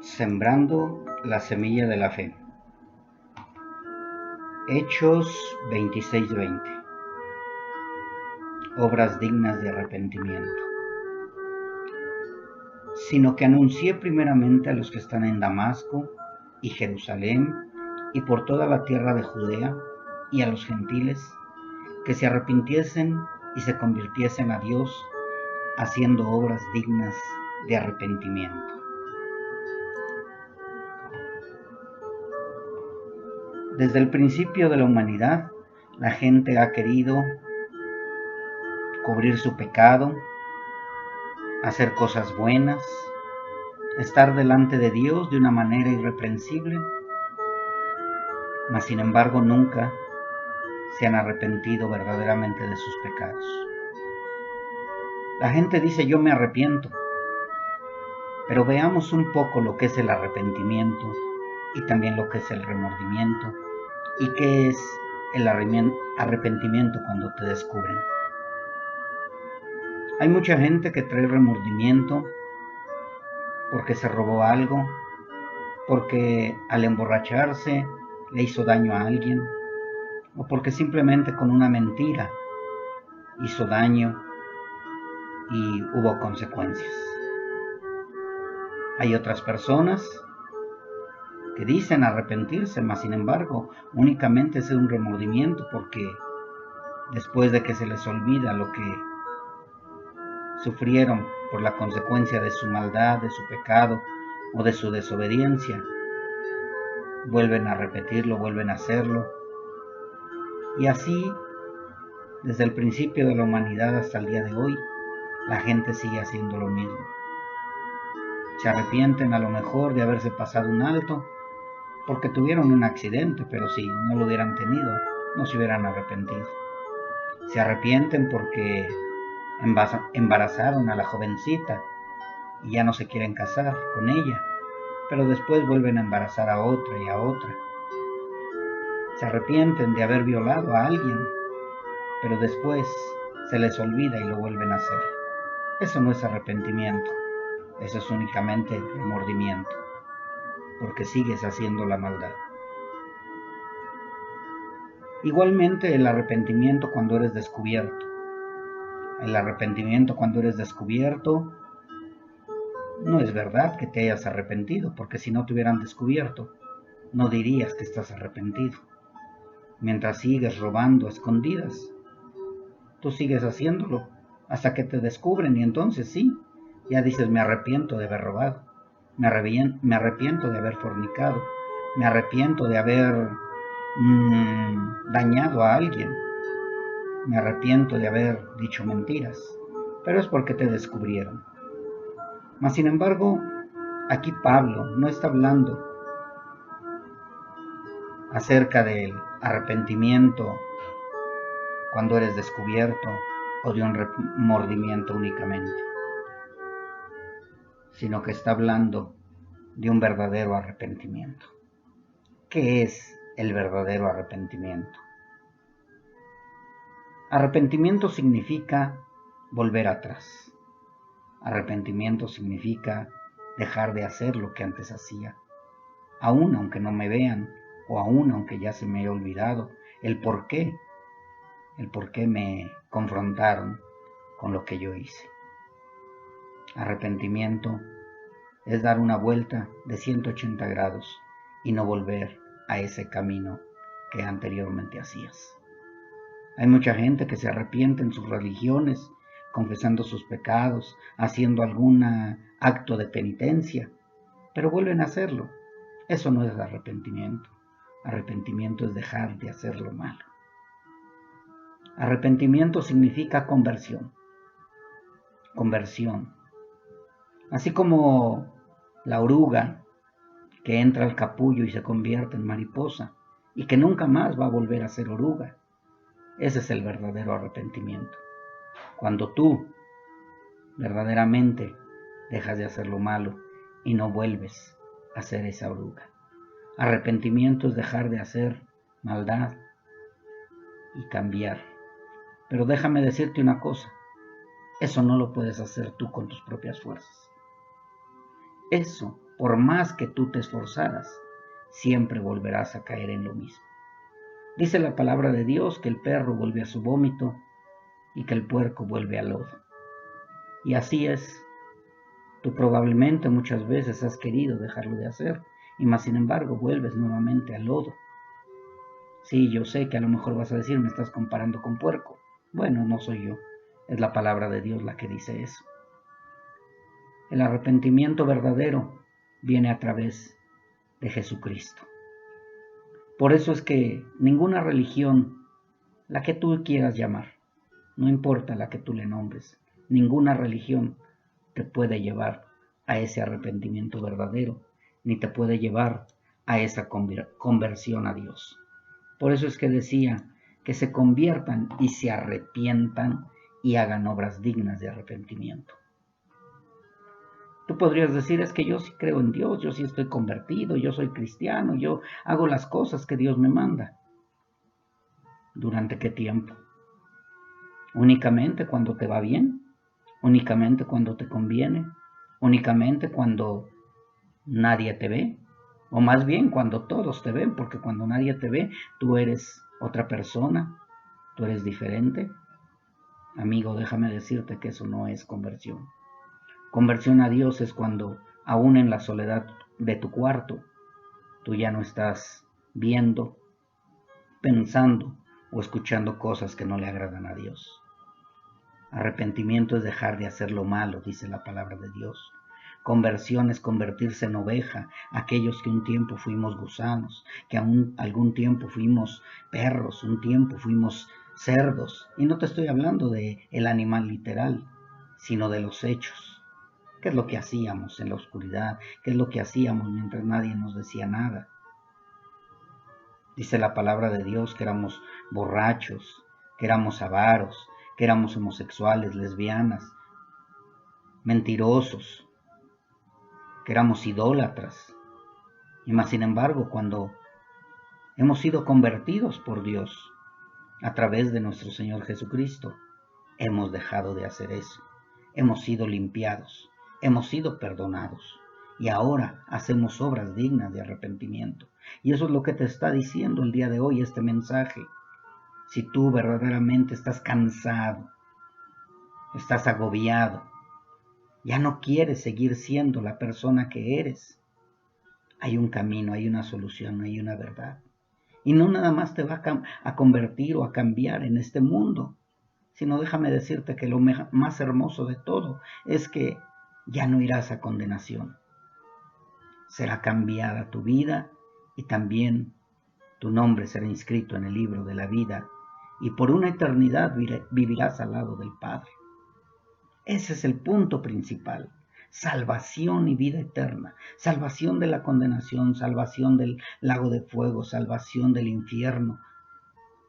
Sembrando la semilla de la fe. Hechos 26:20. Obras dignas de arrepentimiento. Sino que anuncié primeramente a los que están en Damasco y Jerusalén y por toda la tierra de Judea y a los gentiles que se arrepintiesen y se convirtiesen a Dios, haciendo obras dignas de arrepentimiento. Desde el principio de la humanidad, la gente ha querido cubrir su pecado, hacer cosas buenas, estar delante de Dios de una manera irreprensible, mas sin embargo nunca se han arrepentido verdaderamente de sus pecados. La gente dice: yo me arrepiento, pero veamos un poco lo que es el arrepentimiento y también lo que es el remordimiento y qué es el arrepentimiento cuando te descubren. Hay mucha gente que trae remordimiento porque se robó algo, porque al emborracharse le hizo daño a alguien, o porque simplemente con una mentira hizo daño y hubo consecuencias. Hay otras personas que dicen arrepentirse, mas sin embargo únicamente es un remordimiento porque después de que se les olvida lo que sufrieron por la consecuencia de su maldad, de su pecado o de su desobediencia, vuelven a repetirlo, vuelven a hacerlo. Y así, desde el principio de la humanidad hasta el día de hoy, la gente sigue haciendo lo mismo. Se arrepienten a lo mejor de haberse pasado un alto porque tuvieron un accidente, pero si no lo hubieran tenido, no se hubieran arrepentido. Se arrepienten porque embarazaron a la jovencita y ya no se quieren casar con ella, pero después vuelven a embarazar a otra y a otra. Se arrepienten de haber violado a alguien, pero después se les olvida y lo vuelven a hacer. Eso no es arrepentimiento, eso es únicamente remordimiento, porque sigues haciendo la maldad. Igualmente el arrepentimiento cuando eres descubierto. El arrepentimiento cuando eres descubierto no es verdad que te hayas arrepentido, porque si no te hubieran descubierto, no dirías que estás arrepentido. Mientras sigues robando a escondidas, tú sigues haciéndolo hasta que te descubren y entonces sí, ya dices: me arrepiento de haber robado, me arrepiento de haber fornicado, me arrepiento de haber dañado a alguien, me arrepiento de haber dicho mentiras, pero es porque te descubrieron. Mas sin embargo, aquí Pablo no está hablando acerca del arrepentimiento cuando eres descubierto o de un remordimiento únicamente, sino que está hablando de un verdadero arrepentimiento. ¿Qué es el verdadero arrepentimiento? Arrepentimiento significa volver atrás. Arrepentimiento significa dejar de hacer lo que antes hacía, aún aunque no me vean, o aún aunque ya se me haya olvidado el por qué me confrontaron con lo que yo hice. Arrepentimiento es dar una vuelta de 180 grados y no volver a ese camino que anteriormente hacías. Hay mucha gente que se arrepiente en sus religiones, confesando sus pecados, haciendo algún acto de penitencia, pero vuelven a hacerlo. Eso no es arrepentimiento. Arrepentimiento es dejar de hacer lo malo. Arrepentimiento significa conversión. Conversión. Así como la oruga que entra al capullo y se convierte en mariposa y que nunca más va a volver a ser oruga. Ese es el verdadero arrepentimiento. Cuando tú verdaderamente dejas de hacer lo malo y no vuelves a ser esa oruga. Arrepentimiento es dejar de hacer maldad y cambiar. Pero déjame decirte una cosa, eso no lo puedes hacer tú con tus propias fuerzas. Eso por más que tú te esforzaras, siempre volverás a caer en lo mismo. Dice la palabra de Dios que el perro vuelve a su vómito y que el puerco vuelve al lodo. Y así es. Tú probablemente muchas veces has querido dejarlo de hacer y más sin embargo vuelves nuevamente al lodo. Sí, yo sé que a lo mejor vas a decir, me estás comparando con puerco. Bueno, no soy yo, es la palabra de Dios la que dice eso. El arrepentimiento verdadero viene a través de Jesucristo. Por eso es que ninguna religión, la que tú quieras llamar, no importa la que tú le nombres, ninguna religión te puede llevar a ese arrepentimiento verdadero, ni te puede llevar a esa conversión a Dios. Por eso es que decía que se conviertan y se arrepientan y hagan obras dignas de arrepentimiento. Tú podrías decir, es que yo sí creo en Dios, yo sí estoy convertido, yo soy cristiano, yo hago las cosas que Dios me manda. ¿Durante qué tiempo? ¿Únicamente cuando te va bien? ¿Únicamente cuando te conviene? ¿Únicamente cuando nadie te ve? O más bien cuando todos te ven, porque cuando nadie te ve, tú eres otra persona, tú eres diferente. Amigo, déjame decirte que eso no es conversión. Conversión a Dios es cuando, aún en la soledad de tu cuarto, tú ya no estás viendo, pensando o escuchando cosas que no le agradan a Dios. Arrepentimiento es dejar de hacer lo malo, dice la palabra de Dios. Conversión es convertirse en oveja, aquellos que un tiempo fuimos gusanos, que algún tiempo fuimos perros, un tiempo fuimos cerdos. Y no te estoy hablando de el animal literal, sino de los hechos. ¿Qué es lo que hacíamos en la oscuridad? ¿Qué es lo que hacíamos mientras nadie nos decía nada? Dice la palabra de Dios que éramos borrachos, que éramos avaros, que éramos homosexuales, lesbianas, mentirosos, que éramos idólatras. Y más sin embargo, cuando hemos sido convertidos por Dios a través de nuestro Señor Jesucristo, hemos dejado de hacer eso. Hemos sido limpiados, hemos sido perdonados y ahora hacemos obras dignas de arrepentimiento. Y eso es lo que te está diciendo el día de hoy este mensaje. Si tú verdaderamente estás cansado, estás agobiado, ya no quieres seguir siendo la persona que eres, hay un camino, hay una solución, hay una verdad. Y no nada más te va a convertir o a cambiar en este mundo, sino déjame decirte que lo más hermoso de todo es que ya no irás a condenación. Será cambiada tu vida y también tu nombre será inscrito en el libro de la vida y por una eternidad vivirás al lado del Padre. Ese es el punto principal. Salvación y vida eterna. Salvación de la condenación, salvación del lago de fuego, salvación del infierno,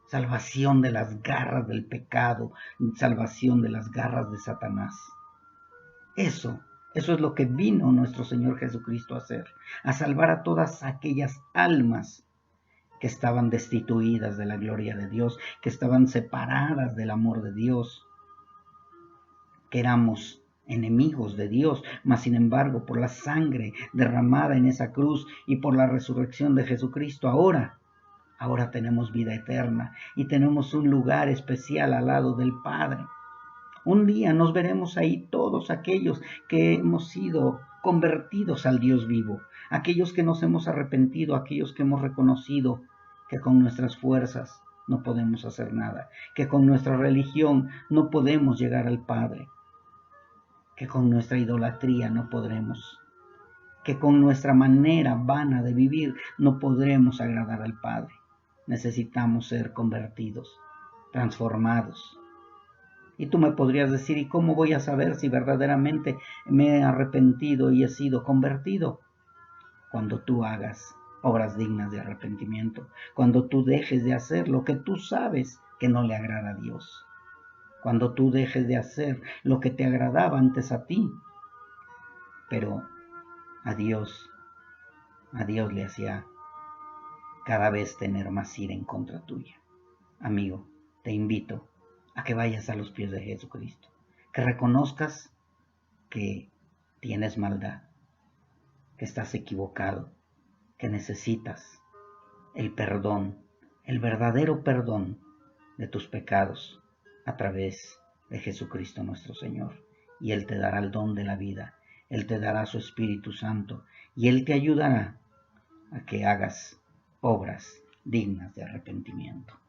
salvación de las garras del pecado, salvación de las garras de Satanás. Eso es lo que vino nuestro Señor Jesucristo a hacer, a salvar a todas aquellas almas que estaban destituidas de la gloria de Dios, que estaban separadas del amor de Dios, que éramos enemigos de Dios, mas sin embargo por la sangre derramada en esa cruz y por la resurrección de Jesucristo ahora tenemos vida eterna y tenemos un lugar especial al lado del Padre. Un día nos veremos ahí todos aquellos que hemos sido convertidos al Dios vivo, aquellos que nos hemos arrepentido, aquellos que hemos reconocido que con nuestras fuerzas no podemos hacer nada, que con nuestra religión no podemos llegar al Padre, que con nuestra idolatría no podremos, que con nuestra manera vana de vivir no podremos agradar al Padre. Necesitamos ser convertidos, transformados. Y tú me podrías decir, ¿y cómo voy a saber si verdaderamente me he arrepentido y he sido convertido? Cuando tú hagas obras dignas de arrepentimiento, cuando tú dejes de hacer lo que tú sabes que no le agrada a Dios, cuando tú dejes de hacer lo que te agradaba antes a ti, pero a Dios le hacía cada vez tener más ira en contra tuya. Amigo, te invito a que vayas a los pies de Jesucristo, que reconozcas que tienes maldad, que estás equivocado, que necesitas el perdón, el verdadero perdón de tus pecados a través de Jesucristo nuestro Señor. Y Él te dará el don de la vida, Él te dará su Espíritu Santo y Él te ayudará a que hagas obras dignas de arrepentimiento.